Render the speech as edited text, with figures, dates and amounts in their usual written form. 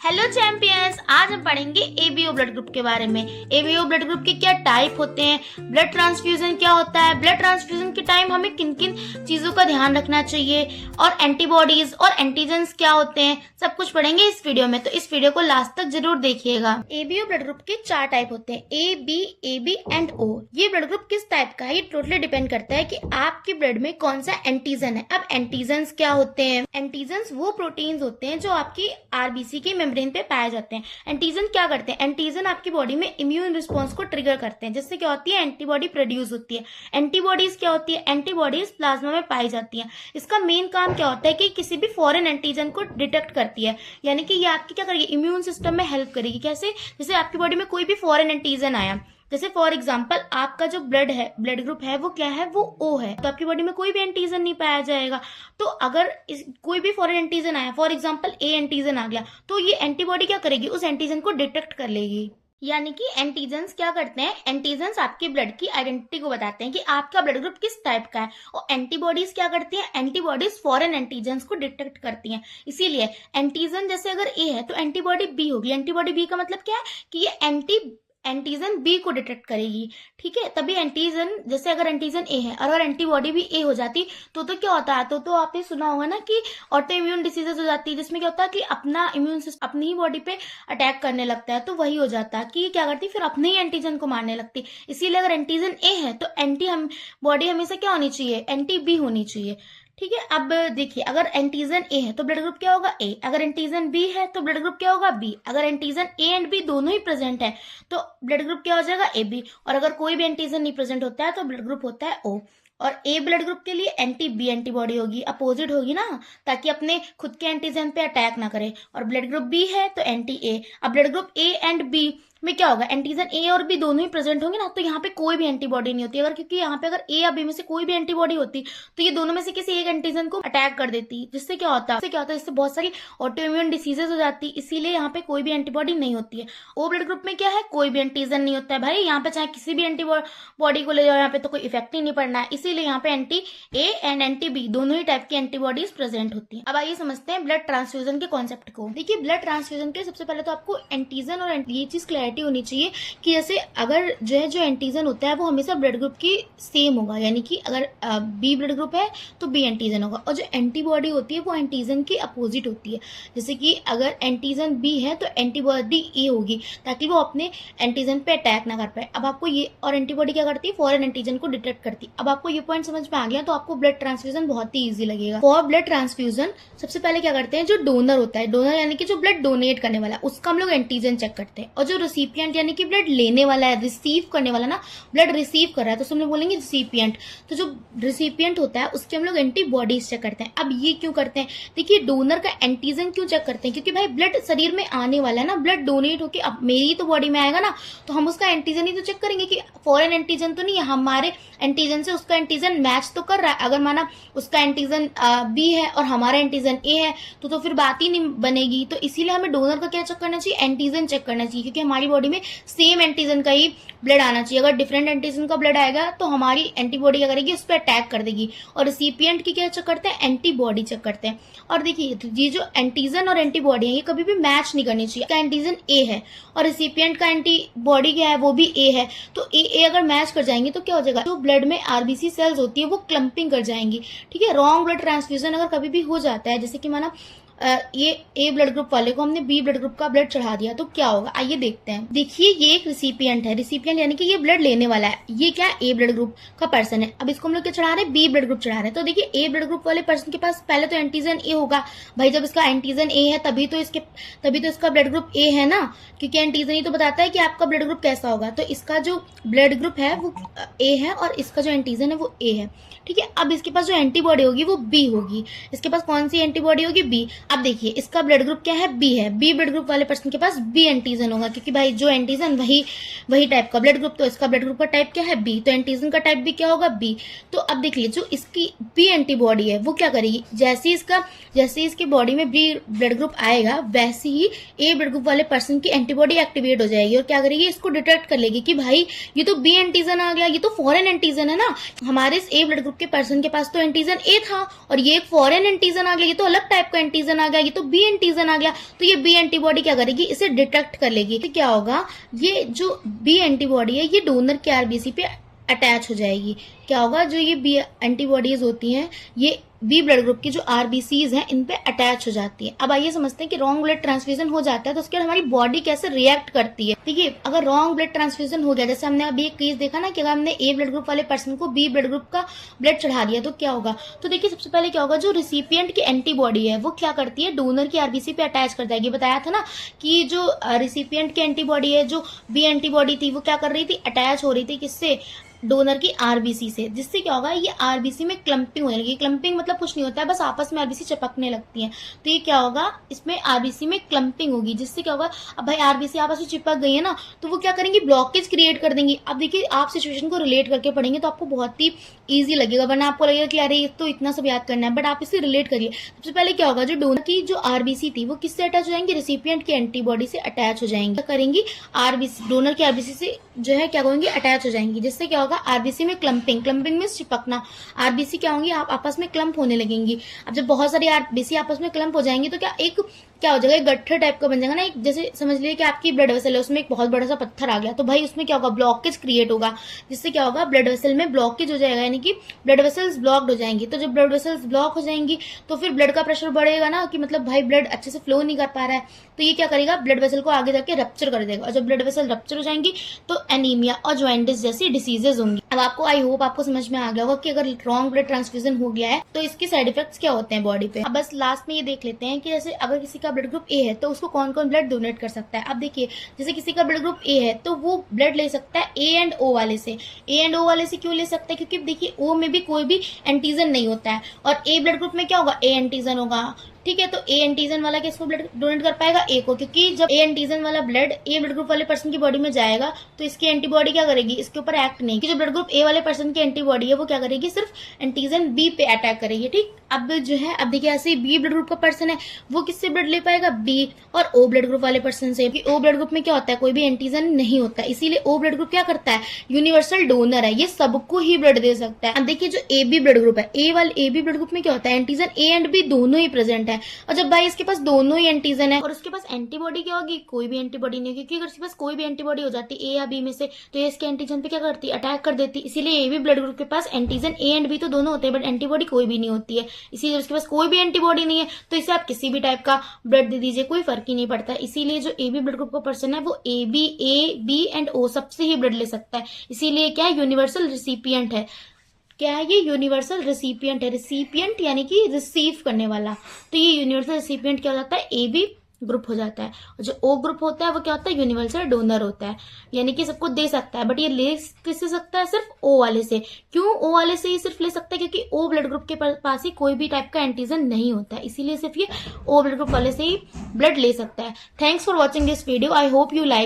Hello champions, आज हम पढ़ेंगे एबीओ ब्लड ग्रुप के बारे में। एबीओ ब्लड ग्रुप के क्या टाइप होते हैं, ब्लड ट्रांसफ्यूजन क्या होता है, ब्लड ट्रांसफ्यूजन के टाइम हमें किन किन चीजों का ध्यान रखना चाहिए, और एंटीबॉडीज और एंटीजेंस क्या होते हैं, सब कुछ पढ़ेंगे इस वीडियो में। तो इस वीडियो को लास्ट तक जरूर देखिएगा। एबीओ ब्लड ग्रुप के 4 टाइप होते हैं, ए, बी, एबी एंड ओ। ये ब्लड ग्रुप किस टाइप का है, ये टोटली डिपेंड करता है कि आपके ब्लड में कौन सा एंटीजन है। अब एंटीजेंस क्या होते हैं? एंटीजेंस वो प्रोटीन्स होते हैं जो आपकी आरबीसी की मेम्ब्रेन पे पाए जाते हैं। एंटीजन क्या करते हैं? एंटीजन आपकी बॉडी में इम्यून रिस्पॉन्स को ट्रिगर करते हैं, जिससे क्या होती है, एंटीबॉडी प्रोड्यूस होती है। एंटीबॉडीज क्या होती है? एंटीबॉडीज प्लाज्मा में पाई जाती है। इसका मेन काम क्या होता है कि किसी भी फॉरेन एंटीजन को डिटेक्ट करती है, यानी कि ये आपकी क्या करेगी, इम्यून सिस्टम में हेल्प करेगी। कैसे? जैसे आपकी बॉडी में कोई भी फॉरेन एंटीजन आया, जैसे फॉर एग्जाम्पल आपका जो ब्लड ग्रुप है वो क्या है, वो ओ है, तो आपकी बॉडी में कोई भी एंटीजन नहीं पाया जाएगा। तो अगर कोई भी फॉरेन एंटीजन आया, फॉर एग्जाम्पल ए एंटीजन आ गया, तो ये एंटीबॉडी क्या करेगी, उस एंटीजन को डिटेक्ट कर लेगी। यानी कि एंटीजेंस क्या करते हैं? एंटीजेंस आपके ब्लड की आइडेंटिटी को बताते हैं कि आपका ब्लड ग्रुप किस टाइप का है। और एंटीबॉडीज क्या करती हैं? एंटीबॉडीज फॉरेन एंटीजेंस को डिटेक्ट करती हैं। इसीलिए एंटीजन जैसे अगर ए है तो एंटीबॉडी बी होगी। एंटीबॉडी बी का मतलब क्या है कि ये एंटीजन बी को डिटेक्ट करेगी, ठीक है। तभी एंटीजन, जैसे अगर एंटीजन ए है और अगर एंटीबॉडी भी ए हो जाती तो क्या होता है, तो आपने सुना होगा ना कि ऑटो इम्यून डिसीजेस हो जाती है, जिसमें क्या होता है कि अपना इम्यून सिस्टम अपनी ही बॉडी पे अटैक करने लगता है। तो वही हो जाता है कि क्या करती, फिर अपने ही एंटीजन को मारने लगती। इसीलिए अगर एंटीजन ए है तो बॉडी हमेशा क्या होनी चाहिए, एंटी बी होनी चाहिए, ठीक है। अब देखिए, अगर एंटीजन ए है तो ब्लड ग्रुप क्या होगा, ए। अगर एंटीजन बी है तो ब्लड ग्रुप क्या होगा, बी। अगर एंटीजन ए एंड बी दोनों ही प्रेजेंट है तो ब्लड ग्रुप क्या हो जाएगा, ए बी। और अगर कोई भी एंटीजन नहीं प्रेजेंट होता है तो ब्लड ग्रुप होता है ओ। और ए ब्लड ग्रुप के लिए एंटी बी एंटीबॉडी होगी, अपोजिट होगी ना, ताकि अपने खुद के एंटीजन पे अटैक ना करे। और ब्लड ग्रुप बी है तो एंटी ए। अब blood group A and B में क्या होगा, एंटीजन ए और बी दोनों ही प्रेजेंट होंगे ना, तो यहाँ पे कोई भी एंटीबॉडी नहीं होती। अगर क्योंकि यहाँ पे अगर ए या बी में से कोई भी एंटीबॉडी होती तो ये दोनों में से किसी एक एंटीजन को अटैक कर देती, जिससे क्या होता है, इससे बहुत सारी ऑटो इम्यून डिसीजेस हो जाती। इसीलिए यहाँ पे कोई भी एंटीबॉडी नहीं होती है। ओ ब्लड ग्रुप में क्या है, कोई भी एंटीजन नहीं होता है भाई। यहाँ पे चाहे किसी भी एंटीबॉडी को ले जाओ, यहाँ पे तो कोई इफेक्ट ही नहीं पड़ना है। इसीलिए यहाँ पे anti A and anti B दोनों ही टाइप की एंटीबॉडीज प्रेजेंट होती है। अब आइए समझते हैं ब्लड ट्रांसफ्यूजन के कॉन्सेप्ट को। देखिए, ब्लड ट्रांसफ्यूजन के सबसे पहले तो आपको एंटीजन और ये चीज क्लैरिटी होनी चाहिए कि जैसे अगर जो एंटीजन होता है वो हमेशा ब्लड ग्रुप की सेम होगा, यानी कि अगर बी ब्लड ग्रुप है तो बी एंटीजन होगा। और जो एंटीबॉडी होती है वो एंटीजन की अपोजिट होती है। जैसे कि अगर एंटीजन बी है तो एंटीबॉडी ए होगी, ताकि वो अपने एंटीजन पे अटैक ना कर पाए। अब आपको ये, और एंटीबॉडी क्या करती है, फॉरेन एंटीजन को डिटेक्ट करती है। अब आपको ये पॉइंट समझ में आ गया तो आपको ब्लड ट्रांसफ्यूजन बहुत ही ईजी लगेगा। फॉर ब्लड ट्रांसफ्यूजन सबसे पहले क्या करते हैं, जो डोनर होता है, डोनर यानी कि जो ब्लड डोनेट करने वाला, उसका हम लोग एंटीजन चेक करते हैं। और जो रिसिपिएंट यानी कि ब्लड लेने वाला है, रिसीव करने वाला ना, ब्लड रिसीव कर रहा है, तो हम लोग बोलेंगे रिसिपिएंट। तो जो रिसिपिएंट होता है उसके हम लोग एंटीबॉडीज चेक करते हैं। अब ये क्यों करते हैं? देखिए, डोनर का एंटीजन क्यों चेक करते हैं, क्योंकि भाई ब्लड शरीर में आने वाला है ना, ब्लड डोनेट होकर अब मेरी तो बॉडी में आएगा ना, तो हम उसका एंटीजन ही तो चेक करेंगे कि फॉरेन एंटीजन तो नहीं है, हमारे एंटीजन से उसका एंटीजन मैच तो कर रहा है। अगर माना उसका एंटीजन बी है और हमारा एंटीजन ए है तो फिर बात ही नहीं बनेगी। तो इसीलिए हमें डोनर का क्या चेक करना चाहिए, एंटीजन चेक करना चाहिए, क्योंकि हमारी बॉडी में सेम एंटीजन का ही ब्लड आना चाहिए। अगर डिफरेंट एंटीजन का ब्लड आएगा तो हमारी एंटीबॉडी क्या करेगी, उस पर अटैक कर देगी। और रिसिपिएंट की क्या चेक करते हैं, एंटीबॉडी चेक करते हैं। और देखिए, ये जो एंटीजन और एंटीबॉडी है ये कभी भी मैच नहीं करनी चाहिए। का एंटीजन ए है और रिसिपिएंट का एंटीबॉडी क्या है, वो भी ए है, तो ए अगर मैच कर जाएंगे तो क्या हो जाएगा, जो ब्लड में आरबीसी सेल्स होती है वो क्लम्पिंग कर जाएंगी, ठीक है। रॉन्ग ब्लड ट्रांसफ्यूजन अगर कभी भी हो जाता है, जैसे कि माना ये ए ब्लड ग्रुप वाले को हमने बी ब्लड ग्रुप का ब्लड चढ़ा दिया, तो क्या होगा, आइए देखते हैं। देखिए, ये एक रिसिपिएंट है, रिसिपिएंट यानी कि ये ब्लड लेने वाला है। ये क्या है, ए ब्लड ग्रुप का पर्सन है। अब इसको हम लोग क्या चढ़ा रहे हैं, बी ब्लड ग्रुप चढ़ा रहे हैं। तो देखिए, ए ब्लड ग्रुप वाले पर्सन के पास पहले तो एंटीजन ए होगा भाई। जब इसका एंटीजन ए है तभी तो इसका ब्लड ग्रुप ए है ना, क्योंकि एंटीजन ही तो बताता है कि आपका ब्लड ग्रुप कैसा होगा। तो इसका जो ब्लड ग्रुप है वो ए है और इसका जो एंटीजन है वो ए है, ठीक है। अब इसके पास जो एंटीबॉडी होगी वो बी होगी। इसके पास कौन सी एंटीबॉडी होगी, बी। अब देखिए, इसका ब्लड ग्रुप क्या है, बी है। बी ब्लड ग्रुप वाले पर्सन के पास बी एंटीजन होगा, क्योंकि भाई जो एंटीजन वही टाइप का ब्लड ग्रुप, तो इसका ब्लड ग्रुप का टाइप क्या है, बी। तो एंटीजन का टाइप भी क्या होगा, बी। तो अब देख लीजिए, जो इसकी बी एंटीबॉडी है वो क्या करेगी, जैसे इसके बॉडी में बी ब्लड ग्रुप आएगा वैसे ही ए ब्लड ग्रुप वाले पर्सन की एंटीबॉडी एक्टिवेट हो जाएगी और क्या करेगी, इसको डिटेक्ट कर लेगी कि भाई ये तो बी एंटीजन आ गया, ये तो फॉरेन एंटीजन है ना। हमारे इस ए ब्लड ग्रुप के पर्सन के पास तो एंटीजन ए था और ये एक फॉरेन एंटीजन आ गया, ये तो अलग टाइप का एंटीजन एंटीजन आ गया, ये तो बी एंटीजन आ गया, तो ये बी एंटीबॉडी क्या करेगी, इसे डिटेक्ट कर लेगी। तो क्या होगा, ये जो बी एंटीबॉडी है ये डोनर के आरबीसी पे अटैच हो जाएगी। क्या होगा, जो ये बी एंटीबॉडीज होती हैं ये बी ब्लड ग्रुप की जो आरबीसीज हैं इन पे अटैच हो जाती है। अब आइए समझते हैं कि रॉन्ग ब्लड ट्रांसफ्यूजन हो जाता है तो उसके बाद हमारी बॉडी कैसे रिएक्ट करती है। देखिए, अगर रॉन्ग ब्लड ट्रांसफ्यूजन हो गया, जैसे हमने अभी एक केस देखा ना कि अगर हमने ए ब्लड ग्रुप वाले पर्सन को बी ब्लड ग्रुप का ब्लड चढ़ा दिया तो क्या होगा। तो देखिए, सबसे पहले क्या होगा, जो रिसिपिएंट की एंटीबॉडी है वो क्या करती है, डोनर की आरबीसी पे अटैच कर जाएगी। बताया था ना कि जो रिसिपिएंट की एंटीबॉडी है, जो बी एंटीबॉडी थी, वो क्या कर रही थी, अटैच हो रही थी किससे, डोनर की आरबीसी से, जिससे क्या होगा, ये आरबीसी में क्लम्पिंग होने लगी। क्लम्पिंग मतलब कुछ नहीं होता है, बस आपस में आरबीसी चिपकने लगती हैं। तो ये क्या होगा, इसमें आरबीसी में क्लम्पिंग होगी, जिससे क्या होगा, अब भाई आरबीसी आपस में चिपक गई है ना, तो वो क्या करेंगी, ब्लॉकेज क्रिएट कर देंगी। अब देखिए, आप सिचुएशन को रिलेट करके पढ़ेंगे तो आपको बहुत ही ईजी लगेगा, वरना आपको लगेगा कि अरे तो इतना सब याद करना है, बट आप इसे रिलेट करिए। सबसे पहले क्या होगा, जो डोनर की जो आरबीसी थी वो किससे अटैच हो जाएंगी, रिसिपिएंट की एंटीबॉडी से अटैच हो जाएंगी। क्या करेंगी, आरबीसी डोनर की आरबीसी से जो है क्या करेंगी, अटैच हो जाएंगी, जिससे क्या होगा, आरबीसी में क्लम्पिंग में चिपकना, आरबीसी क्या होंगी, आप आपस में क्लम्प होने लगेंगी। अब जब बहुत सारी आरबीसी आपस में क्लम्प हो जाएंगी तो क्या हो जाएगा, एक गट्ठर टाइप का बन जाएगा ना। एक जैसे समझ लीजिए कि आपकी ब्लड वेसल है, उसमें एक बहुत बड़ा सा पत्थर आ गया, तो भाई उसमें क्या होगा, ब्लॉकेज क्रिएट होगा, जिससे क्या होगा, ब्लड वेसल में ब्लॉकेज हो जाएगा, यानी कि ब्लड वेसल्स ब्लॉक्ड हो जाएंगी। तो जब ब्लड वेसल्स ब्लॉक हो जाएंगी तो फिर ब्लड का प्रेशर बढ़ेगा ना, कि मतलब भाई ब्लड अच्छे से फ्लो नहीं कर पा रहा है, तो ये क्या करेगा, ब्लड वेसल को आगे जाके रप्चर कर देगा, और जब ब्लड वेसल रप्चर हो जाएंगी तो एनीमिया और जॉइंटिस जैसी डिसीजेज होंगी। अब आपको, आई होप आपको समझ में आ गया होगा कि अगर रॉन्ग ब्लड ट्रांसफ्यूजन हो गया है तो इसके साइड इफेक्ट्स क्या होते हैं बॉडी पे। अब बस लास्ट में ये देख लेते हैं कि जैसे अगर किसी का ब्लड ग्रुप ए है तो उसको कौन कौन ब्लड डोनेट कर सकता है। अब देखिए, जैसे किसी का ब्लड ग्रुप ए है तो वो ब्लड ले सकता है ए एंड ओ वाले से। ए एंड ओ वाले से क्यों ले सकता है, क्योंकि देखिए ओ में भी कोई भी एंटीजन नहीं होता है, और ए ब्लड ग्रुप में क्या होगा, ए एंटीजन होगा, ठीक है। तो ए एंटीजन वाला किसको ब्लड डोनेट कर पाएगा, ए को, क्योंकि जब ए एंटीजन वाला ब्लड ए ब्लड ग्रुप वाले पर्सन की बॉडी में जाएगा तो इसकी एंटीबॉडी क्या करेगी, इसके ऊपर एक्ट नहीं, कि जो ब्लड ग्रुप ए वाले पर्सन की एंटीबॉडी है वो क्या करेगी, सिर्फ एंटीजन बी पे अटैक करेगी, ठीक। अब जो है, अब देखिए, ऐसे बी ब्लड ग्रुप का पर्सन है वो किससे ब्लड ले पाएगा, बी और ओ ब्लड ग्रुप वाले पर्सन से, क्योंकि ओ ब्लड ग्रुप में क्या होता है, कोई भी एंटीजन नहीं होता है, इसीलिए ओ ब्लड ग्रुप क्या करता है, यूनिवर्सल डोनर है, ये सबको ही ब्लड दे सकता है। अब देखिए, जो ए बी ब्लड ग्रुप है, ए बी ब्लड ग्रुप में क्या होता है, एंटीजन ए एंड बी दोनों ही प्रेजेंट है, और जब भाई इसके पास दोनों ही एंटीजन है और उसके पास एंटीबॉडी क्या होगी, कोई भी एंटीबॉडी नहीं होगी, क्योंकि अगर इसके पास कोई भी एंटीबॉडी हो जाती ए या बी में से तो ये इसके एंटीजन पे क्या करती, अटैक कर देती। इसीलिए ए बी ब्लड ग्रुप के पास एंटीजन ए एंड बी तो दोनों होते हैं, बट एंटीबॉडी कोई भी नहीं होती है। इसीलिए उसके पास कोई भी एंटीबॉडी नहीं है तो इसे आप किसी भी टाइप का ब्लड दे दीजिए, कोई फर्क ही नहीं पड़ता। इसीलिए जो ए बी ब्लड ग्रुप का पर्सन है वो ए बी एंड ओ सबसे ही ब्लड ले सकता है। इसीलिए क्या है, यूनिवर्सल रिसिपिएंट है। क्या है ये, यूनिवर्सल रिसिपिएंट है। रिसिपिएंट यानी कि रिसीव करने वाला, तो ये यूनिवर्सल रिसिपिएंट क्या हो जाता है, ए बी ग्रुप हो जाता है। और जो ओ ग्रुप होता है वो क्या होता है, यूनिवर्सल डोनर होता है, यानी कि सबको दे सकता है, बट ये ले किससे सकता है, सिर्फ ओ वाले से। क्यों ओ वाले से ही सिर्फ ले सकता है, क्योंकि ओ ब्लड ग्रुप के पास ही कोई भी टाइप का एंटीजन नहीं होता है, इसीलिए सिर्फ ये ओ ब्लड ग्रुप वाले से ही ब्लड ले सकता है। Thanks for watching this video, I hope you like.